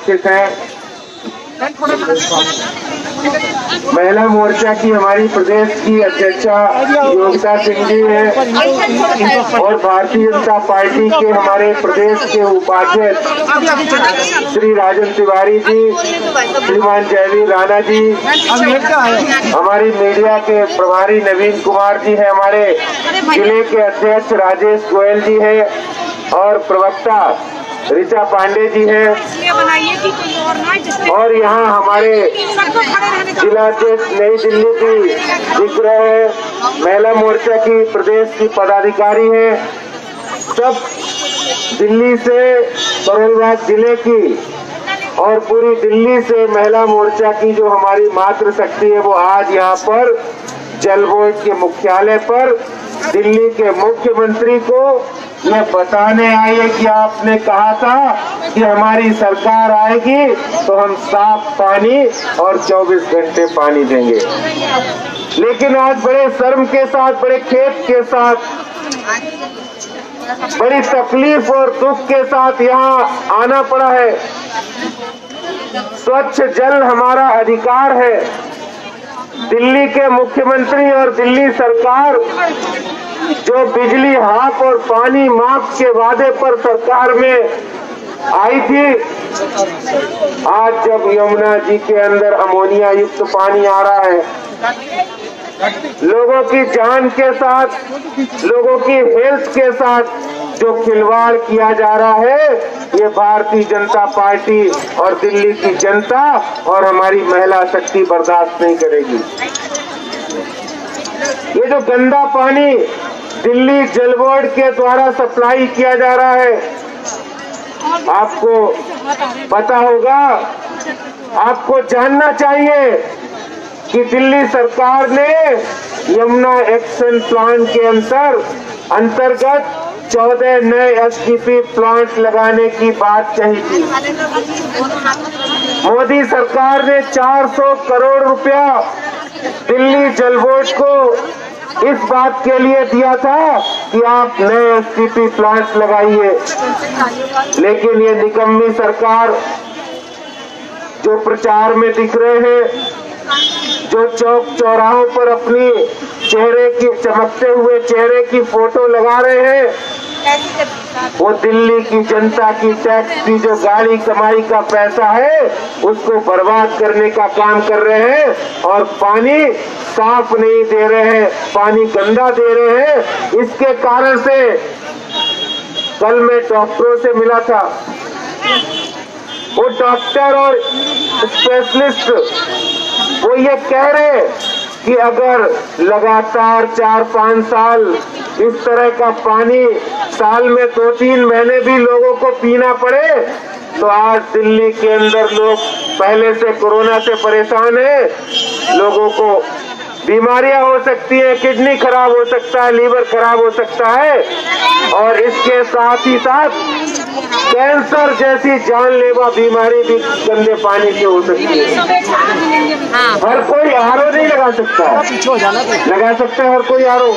उपस्थित हैं। महिला मोर्चा की हमारी प्रदेश की अध्यक्षा योगिता सिंह जी हैं और भारतीय जनता पार्टी के हमारे प्रदेश के उपाध्यक्ष श्री राजन तिवारी जी, श्रीमान जयवीर राणा जी, हमारी मीडिया के प्रभारी नवीन कुमार जी है, हमारे जिले के अध्यक्ष राजेश गोयल जी है और प्रवक्ता ऋचा पांडे जी हैं और यहाँ हमारे जिलाध्यक्ष नई दिल्ली की दिख रहे हैं, महिला मोर्चा की प्रदेश की पदाधिकारी हैं, सब दिल्ली से करोलबाग जिले की और पूरी दिल्ली से महिला मोर्चा की जो हमारी मातृशक्ति है वो आज यहाँ पर जल बोर्ड के मुख्यालय पर दिल्ली के मुख्यमंत्री को ये बताने आई है कि आपने कहा था कि हमारी सरकार आएगी तो हम साफ पानी और 24 घंटे पानी देंगे, लेकिन आज बड़े शर्म के साथ, बड़े खेद के साथ, बड़ी तकलीफ और दुख के साथ यहाँ आना पड़ा है। स्वच्छ जल हमारा अधिकार है। दिल्ली के मुख्यमंत्री और दिल्ली सरकार जो बिजली हाफ और पानी माफ के वादे पर सरकार में आई थी, आज जब यमुना जी के अंदर अमोनिया युक्त पानी आ रहा है, लोगों की जान के साथ, लोगों की हेल्थ के साथ जो खिलवाड़ किया जा रहा है, ये भारतीय जनता पार्टी और दिल्ली की जनता और हमारी महिला शक्ति बर्दाश्त नहीं करेगी। ये जो गंदा पानी दिल्ली जल बोर्ड के द्वारा सप्लाई किया जा रहा है, आपको पता होगा, आपको जानना चाहिए कि दिल्ली सरकार ने यमुना एक्शन प्लान के अंतर्गत 14 नए एसटीपी प्लांट लगाने की बात कही थी। मोदी सरकार ने 400 करोड़ रुपया दिल्ली जल बोर्ड को इस बात के लिए दिया था कि आप नए एसटीपी प्लांट लगाइए, लेकिन ये निकम्मी सरकार जो प्रचार में दिख रहे हैं, जो चौक चौराहों पर अपनी चेहरे की चमकते हुए चेहरे की फोटो लगा रहे हैं, वो दिल्ली की जनता की टैक्स की जो गाड़ी कमाई का पैसा है उसको बर्बाद करने का काम कर रहे हैं और पानी साफ नहीं दे रहे हैं, पानी गंदा दे रहे हैं। इसके कारण से कल मैं डॉक्टरों से मिला था, वो डॉक्टर और स्पेशलिस्ट वो ये कह रहे कि अगर लगातार 4-5 साल इस तरह का पानी साल में 2-3 महीने भी लोगों को पीना पड़े तो आज दिल्ली के अंदर लोग पहले से कोरोना से परेशान है, लोगों को बीमारियां हो सकती है, किडनी खराब हो सकता है, लीवर खराब हो सकता है और इसके साथ ही साथ कैंसर जैसी जानलेवा बीमारी भी गंदे पानी से हो सकती है। हर कोई आरओ नहीं लगा सकता, लगा सकता है हर कोई आरओ।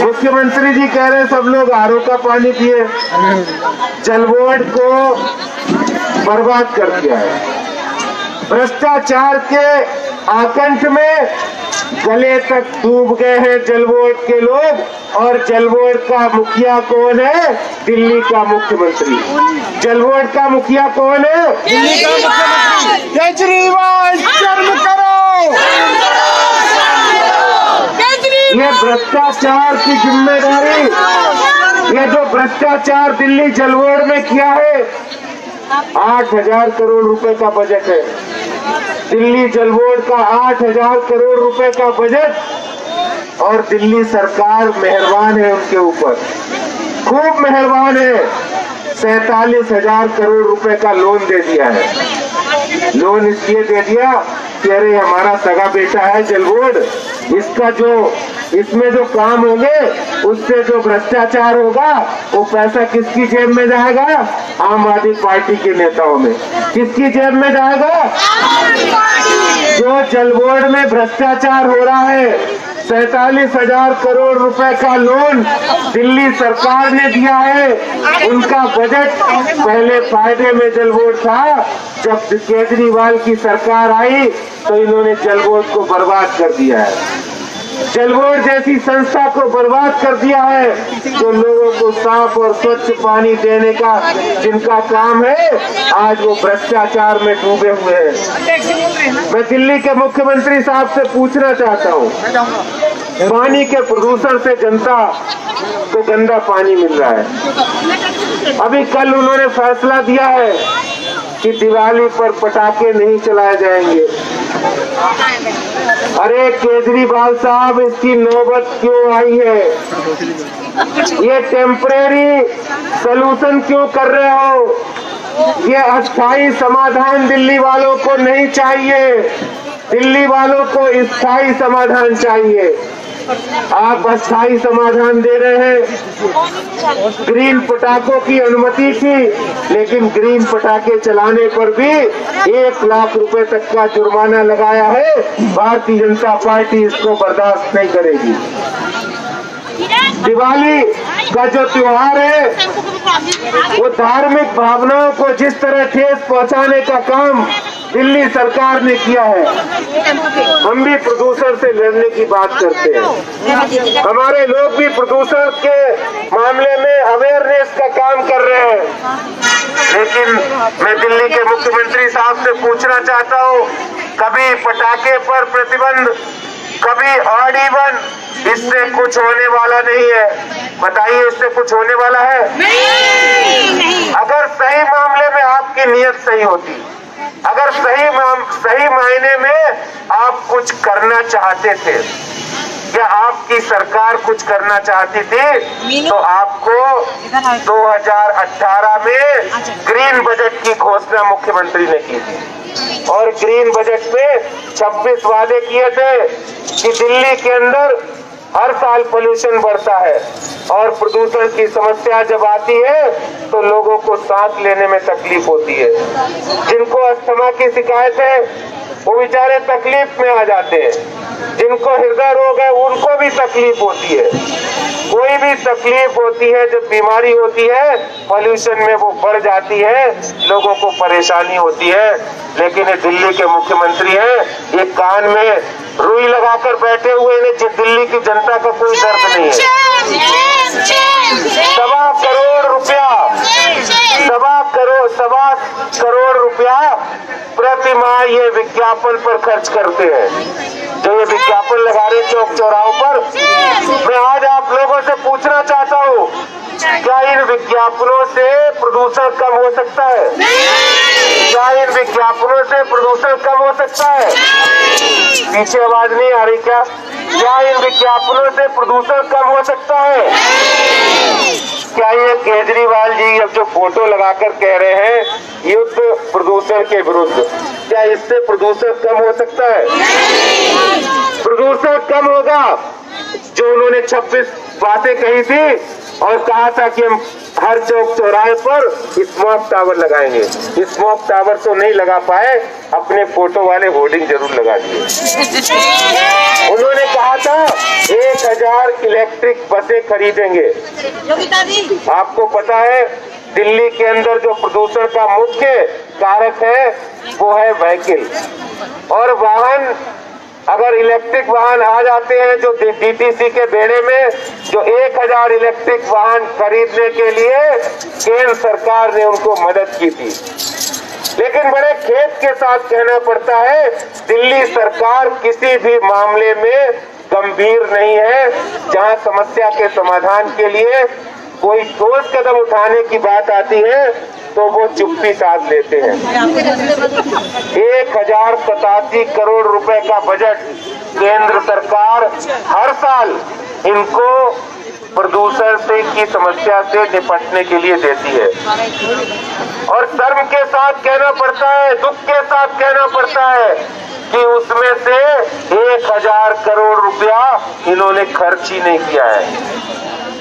मुख्यमंत्री जी कह रहे हैं सब लोग आरओ का पानी पिए, जल बोर्ड को बर्बाद कर दिया है। भ्रष्टाचार के आकंठ में गले तक डूब गए हैं जल बोर्ड के लोग और जल बोर्ड का मुखिया कौन है? दिल्ली का मुख्यमंत्री। जल बोर्ड का मुखिया कौन है? दिल्ली का मुख्यमंत्री केजरीवाल। शर्म करो। ये भ्रष्टाचार की जिम्मेदारी, ये जो भ्रष्टाचार दिल्ली जल बोर्ड में किया है, 8,000 करोड़ रुपए का बजट है दिल्ली जल बोर्ड का, 8,000 करोड़ रुपए का बजट और दिल्ली सरकार मेहरबान है उनके ऊपर, खूब मेहरबान है। 47,000 करोड़ रुपए का लोन दे दिया है। लोन इसलिए दे दिया कि अरे हमारा सगा बेटा है जल बोर्ड, इसका जो इसमें जो काम होंगे उससे जो भ्रष्टाचार होगा वो पैसा किसकी जेब में जाएगा? आम आदमी पार्टी के नेताओं में। किसकी जेब में जाएगा? जो जल बोर्ड में भ्रष्टाचार हो रहा है, 47,000 करोड़ रुपए का लोन दिल्ली सरकार ने दिया है। उनका बजट पहले फायदे में जल बोर्ड था, जब केजरीवाल की सरकार आई तो इन्होंने जल बोर्ड को बर्बाद कर दिया है। जल बोर्ड जैसी संस्था को बर्बाद कर दिया है, जो लोगों को साफ और स्वच्छ पानी देने का जिनका काम है, आज वो भ्रष्टाचार में डूबे हुए हैं। मैं दिल्ली के मुख्यमंत्री साहब से पूछना चाहता हूँ, पानी के प्रदूषण से जनता को गंदा पानी मिल रहा है। अभी कल उन्होंने फैसला दिया है कि दिवाली पर पटाखे नहीं चलाए जाएंगे। अरे केजरीवाल साहब, इसकी नौबत क्यों आई है? ये टेम्परेरी सलूशन क्यों कर रहे हो? ये अस्थायी समाधान दिल्ली वालों को नहीं चाहिए। दिल्ली वालों को स्थायी समाधान चाहिए। आप अस्थायी समाधान दे रहे हैं। ग्रीन पटाखों की अनुमति थी, लेकिन ग्रीन पटाखे चलाने पर भी 1 लाख रुपए तक का जुर्माना लगाया है। भारतीय जनता पार्टी इसको बर्दाश्त नहीं करेगी। दिवाली का जो त्योहार है, वो धार्मिक भावनाओं को जिस तरह ठेस पहुंचाने का काम दिल्ली सरकार ने किया है, हम भी प्रदूषण से लड़ने की बात करते हैं। हमारे लोग भी प्रदूषण के मामले में अवेयरनेस का काम कर रहे हैं। लेकिन मैं दिल्ली के मुख्यमंत्री साहब से पूछना चाहता हूँ, कभी पटाखे पर प्रतिबंध, कभी ऑड इवन, इससे कुछ होने वाला नहीं है। बताइए, इससे कुछ होने वाला है? नहीं। अगर सही मामले में आपकी नीयत सही होती, अगर सही मायने में आप कुछ करना चाहते थे, या आपकी सरकार कुछ करना चाहती थी, तो आपको 2018 में ग्रीन बजट की घोषणा मुख्यमंत्री ने की थी। और ग्रीन बजट में 26 वादे किए थे कि दिल्ली के अंदर हर साल पोल्यूशन बढ़ता है और प्रदूषण की समस्या जब आती है तो लोगों को सांस लेने में तकलीफ होती है। जिनको अस्थमा की शिकायत है वो बेचारे तकलीफ में आ जाते हैं। जिनको हृदय रोग है उनको भी तकलीफ होती है। कोई भी तकलीफ होती है, जब बीमारी होती है पॉल्यूशन में वो बढ़ जाती है, लोगों को परेशानी होती है। लेकिन ये दिल्ली के मुख्यमंत्री हैं, ये कान में रुई लगाकर बैठे हुए हैं। दिल्ली की जनता का कोई दर्द नहीं है। 1.25 करोड़ रुपया प्रति माह ये विज्ञापन पर खर्च करते हैं। जो ये विज्ञापन लगा रहे चौक चौराहों पर, मैं आज आप लोगों से पूछना चाहता हूँ, क्या इन विज्ञापनों से प्रदूषण कम हो सकता है? क्या इन विज्ञापनों से प्रदूषण कम हो सकता है? पीछे आवाज नहीं आ रही क्या? क्या इन विज्ञापनों से प्रदूषण कम हो सकता है? क्या ये केजरीवाल जी अब जो फोटो लगाकर कह रहे हैं युद्ध प्रदूषण के विरुद्ध, क्या इससे प्रदूषण कम हो सकता है? प्रदूषण कम होगा। जो उन्होंने 26 बातें कही थी और कहा था कि हम हर चौक चौराहे पर स्मोक टावर लगाएंगे, स्मोक टावर तो नहीं लगा पाए, अपने फोटो वाले होर्डिंग जरूर लगा दिए। उन्होंने कहा था 1000 इलेक्ट्रिक बसें खरीदेंगे। आपको पता है दिल्ली के अंदर जो प्रदूषण का मुख्य कारक है वो है व्हीकल। और वाहन, अगर इलेक्ट्रिक वाहन आ जाते हैं, जो डीटीसी के बेड़े में जो 1000 इलेक्ट्रिक वाहन खरीदने के लिए केंद्र सरकार ने उनको मदद की थी। लेकिन बड़े खेद के साथ कहना पड़ता है, दिल्ली सरकार किसी भी मामले में गंभीर नहीं है। जहां समस्या के समाधान के लिए कोई ठोस कदम उठाने की बात आती है तो वो चुप्पी साध लेते हैं। 1087 करोड़ रुपए का बजट केंद्र सरकार हर साल इनको प्रदूषण से की समस्या से निपटने के लिए देती है। और शर्म के साथ कहना पड़ता है, दुख के साथ कहना पड़ता है कि उसमें से 1000 करोड़ रुपया इन्होंने खर्च ही नहीं किया है।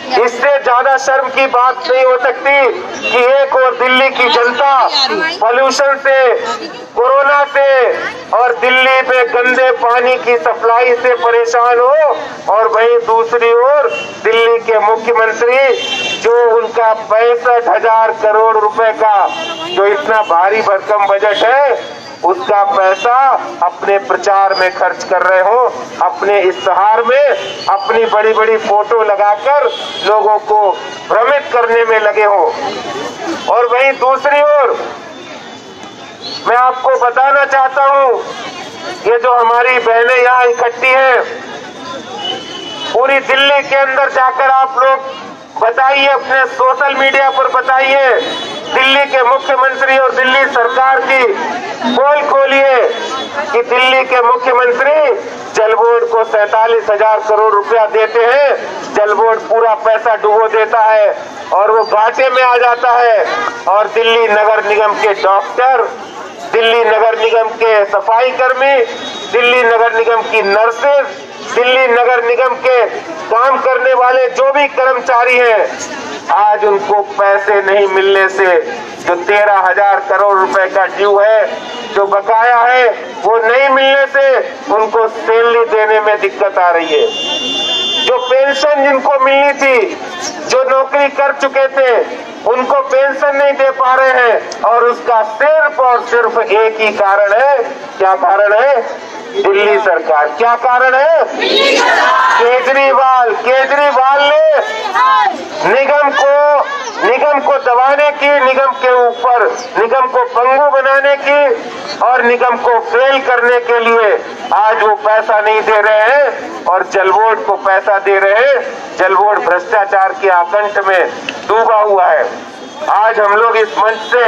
इससे ज्यादा शर्म की बात नहीं हो सकती कि एक और दिल्ली की जनता पॉल्यूशन से, कोरोना से और दिल्ली में गंदे पानी की सप्लाई से परेशान हो, और वहीं दूसरी ओर दिल्ली के मुख्यमंत्री जो उनका 65,000 करोड़ रुपए का जो इतना भारी भरकम बजट है उसका पैसा अपने प्रचार में खर्च कर रहे हो, अपने इश्तेहार में अपनी बड़ी बड़ी फोटो लगाकर लोगों को भ्रमित करने में लगे हो। और वहीं दूसरी ओर मैं आपको बताना चाहता हूं, ये जो हमारी बहनें यहाँ इकट्ठी हैं, पूरी दिल्ली के अंदर जाकर आप लोग बताइए, अपने सोशल मीडिया पर बताइए, दिल्ली के मुख्यमंत्री और दिल्ली सरकार की पोल खोलिए कि दिल्ली के मुख्यमंत्री जल बोर्ड को 47,000 करोड़ रुपया देते हैं, जल बोर्ड पूरा पैसा डुबो देता है और वो घाटे में आ जाता है, और दिल्ली नगर निगम के डॉक्टर, दिल्ली नगर निगम के सफाई कर्मी, दिल्ली नगर निगम की नर्सेज, दिल्ली नगर निगम के काम करने वाले जो भी कर्मचारी हैं, आज उनको पैसे नहीं मिलने से जो 13,000 करोड़ रुपए का ड्यू है, जो बकाया है, वो नहीं मिलने से उनको सैलरी देने में दिक्कत आ रही है। जो पेंशन जिनको मिलनी थी, जो नौकरी कर चुके थे, उनको पेंशन नहीं दे पा रहे हैं, और उसका सिर्फ और सिर्फ एक ही कारण है। क्या कारण है? दिल्ली सरकार। क्या कारण है? केजरीवाल ने निगम को दबाने की, निगम के ऊपर निगम को पंगु बनाने की और निगम को फेल करने के लिए आज वो पैसा नहीं दे रहे हैं और जल बोर्ड को पैसा दे रहे हैं। जल बोर्ड भ्रष्टाचार के आकंठ में डूबा हुआ है। आज हम लोग इस मंच से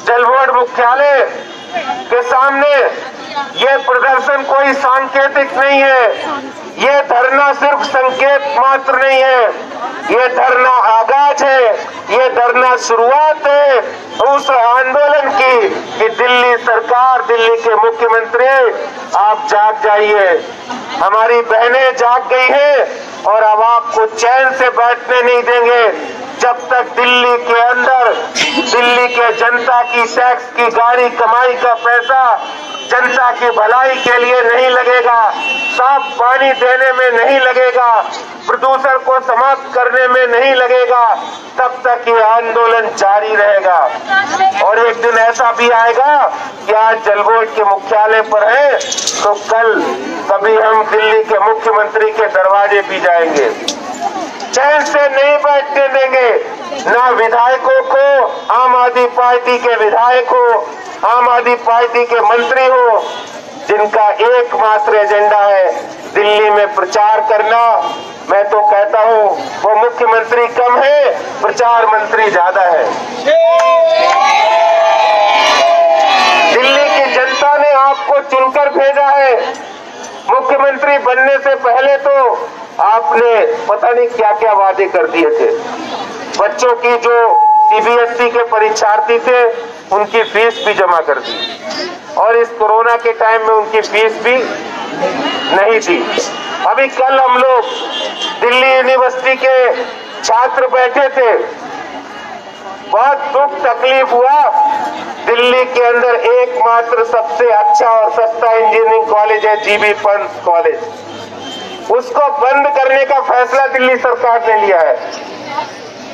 जल बोर्ड मुख्यालय के सामने ये प्रदर्शन कोई सांकेतिक नहीं है, ये धरना सिर्फ संकेत मात्र नहीं है, ये धरना आगाज है, ये धरना शुरुआत है उस आंदोलन की कि दिल्ली सरकार, दिल्ली के मुख्यमंत्री आप जाग जाइए। हमारी बहनें जाग गई हैं और अब आपको चैन से बैठने नहीं देंगे जब तक दिल्ली के अंदर दिल्ली के जनता की टैक्स की गाड़ी कमाई का पैसा जनता की भलाई के लिए नहीं लगेगा, साफ पानी देने में नहीं लगेगा, प्रदूषण को समाप्त करने में नहीं लगेगा, तब तक ये आंदोलन जारी रहेगा। और एक दिन ऐसा भी आएगा कि आज जल बोर्ड के मुख्यालय पर है तो कल कभी हम दिल्ली के मुख्यमंत्री के दरवाजे भी जाएंगे। चैन से नहीं बैठने देंगे, ना विधायकों को, आम आदमी पार्टी के विधायक हो, आम आदमी पार्टी के मंत्री हो, जिनका एकमात्र एजेंडा है दिल्ली में प्रचार करना। मैं तो कहता हूं वो मुख्यमंत्री कम है, प्रचार मंत्री ज्यादा है। दिल्ली की जनता ने आपको चुनकर भेजा है। मुख्यमंत्री बनने से पहले तो आपने पता नहीं क्या क्या वादे कर दिए थे। बच्चों की जो सीबीएसई के परीक्षार्थी थे उनकी फीस भी जमा कर दी, और इस कोरोना के टाइम में उनकी फीस भी नहीं दी। अभी कल हम लोग दिल्ली यूनिवर्सिटी के छात्र बैठे थे, बहुत दुख तकलीफ हुआ। दिल्ली के अंदर एकमात्र सबसे अच्छा और सस्ता इंजीनियरिंग कॉलेज है जीबी पंत कॉलेज, उसको बंद करने का फैसला दिल्ली सरकार ने लिया है।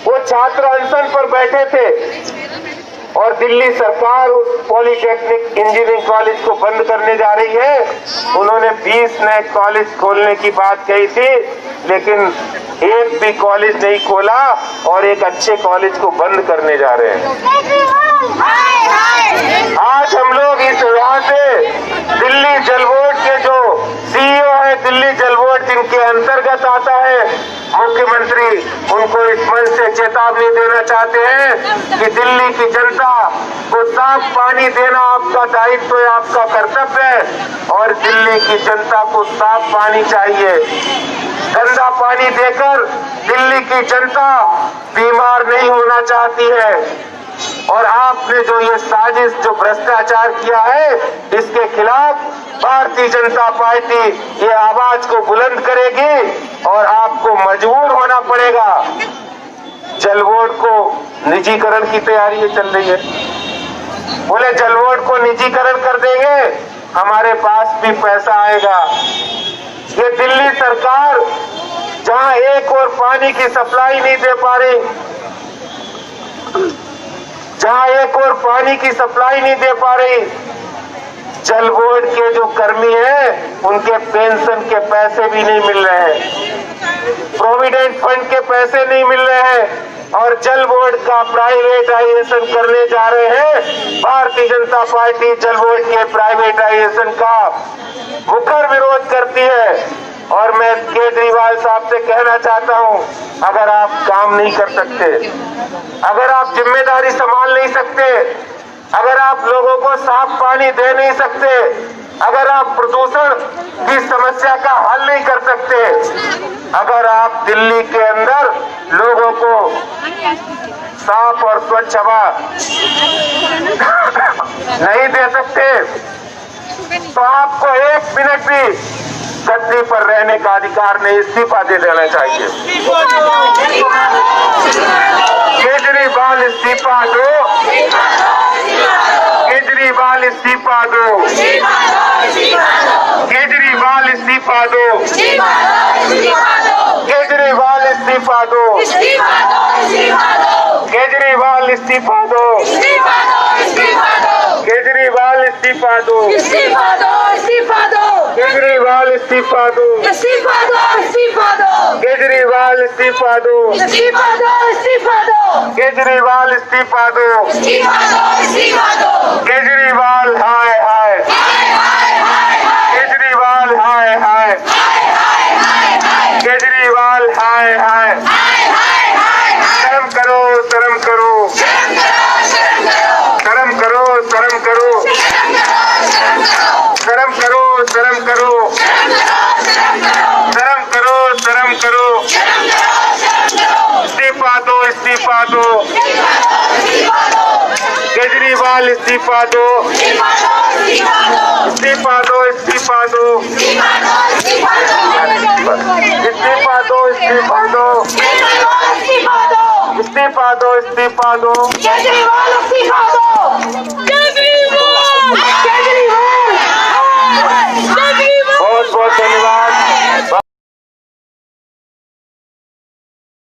वो छात्र अनशन पर बैठे थे और दिल्ली सरकार उस पॉलिटेक्निक इंजीनियरिंग कॉलेज को बंद करने जा रही है। उन्होंने 20 नए कॉलेज खोलने की बात कही थी, लेकिन एक भी कॉलेज नहीं खोला और एक अच्छे कॉलेज को बंद करने जा रहे हैं। आज हम लोग इस यहाँ से दिल्ली जल बोर्ड के जो सीईओ है, दिल्ली जल बोर्ड जिनके अंतर्गत आता है मुख्यमंत्री, उनको इस मंच से चेतावनी देना चाहते हैं कि दिल्ली की जनता को साफ पानी देना आपका दायित्व है, आपका कर्तव्य है, और दिल्ली की जनता को साफ पानी चाहिए। गंदा पानी देकर दिल्ली की जनता बीमार नहीं होना चाहती है। और आपने जो ये साजिश, जो भ्रष्टाचार किया है, इसके खिलाफ भारतीय जनता पार्टी ये आवाज को बुलंद करेगी और आपको मजबूर होना पड़ेगा। जल बोर्ड को निजीकरण की तैयारी चल रही है। बोले जल बोर्ड को निजीकरण कर देंगे, हमारे पास भी पैसा आएगा। ये दिल्ली सरकार जहां एक और पानी की सप्लाई नहीं दे पा रही, जहां एक और पानी की सप्लाई नहीं दे पा रही, जल बोर्ड के जो कर्मी हैं उनके पेंशन के पैसे भी नहीं मिल रहे हैं, प्रोविडेंट फंड के पैसे नहीं मिल रहे हैं, और जल बोर्ड का प्राइवेटाइजेशन करने जा रहे हैं। भारतीय जनता पार्टी जल बोर्ड के प्राइवेटाइजेशन का मुखर विरोध करती है। और मैं केजरीवाल साहब से कहना चाहता हूं, अगर आप काम नहीं कर सकते, अगर आप जिम्मेदारी संभाल नहीं सकते, अगर आप लोगों को साफ पानी दे नहीं सकते, अगर आप प्रदूषण की समस्या का हल नहीं कर सकते, अगर आप दिल्ली के अंदर लोगों को साफ और स्वच्छ हवा नहीं दे सकते, तो आपको एक मिनट भी गद्दी पर रहने का अधिकार नहीं, इस्तीफा दे देना चाहिए। केजरीवाल इस्तीफा दो, केजरीवाल इस्तीफा दो, केजरीवाल इस्तीफा दो, केजरीवाल इस्तीफा दो, केजरीवाल इस्तीफा दो, केजरीवाल इस्तीफा दो, केजरीवाल इस्तीफा दो, केजरीवाल इस्तीफा दो, केजरीवाल इस्तीफा दो, केजरीवाल हाय हाय, केजरीवाल हाय हाय, केजरीवाल हाय हाय, शर्म करो, शर्म करो, शर्म करो, शर्म करो, शर्म करो, शर्म करो, शर्म करो, शर्म करो, इस्तीफा दो, इस्तीफा दो, केजरीवाल इस्तीफा दो, इस्तीफा दो, इस्तीफा दो, इस्तीफा दो, इस्तीफा दो, इस्तीफा दो, इस्तीफा दो, केजरीवाल इस्तीफा दो, केजरीवाल